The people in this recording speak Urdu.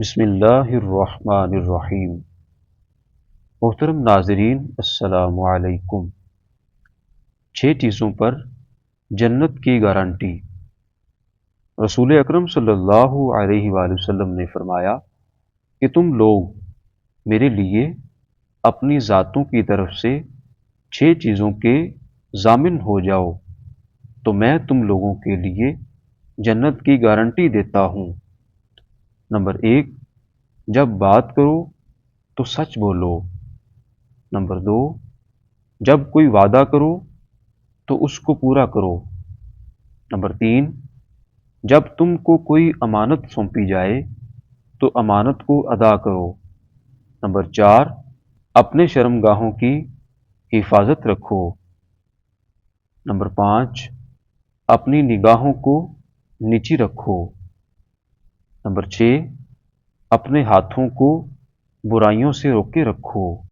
بسم اللہ الرحمن الرحیم۔ محترم ناظرین، السلام علیکم۔ 6 چیزوں پر جنت کی گارنٹی۔ رسول اکرم صلی اللہ علیہ وآلہ وسلم نے فرمایا کہ تم لوگ میرے لیے اپنی ذاتوں کی طرف سے 6 چیزوں کے ضامن ہو جاؤ تو میں تم لوگوں کے لیے جنت کی گارنٹی دیتا ہوں۔ نمبر 1، جب بات کرو تو سچ بولو۔ نمبر 2، جب کوئی وعدہ کرو تو اس کو پورا کرو۔ نمبر 3، جب تم کو کوئی امانت سونپی جائے تو امانت کو ادا کرو۔ نمبر 4، اپنے شرمگاہوں کی حفاظت رکھو۔ نمبر 5، اپنی نگاہوں کو نیچی رکھو۔ نمبر 6، اپنے ہاتھوں کو برائیوں سے روکے رکھو۔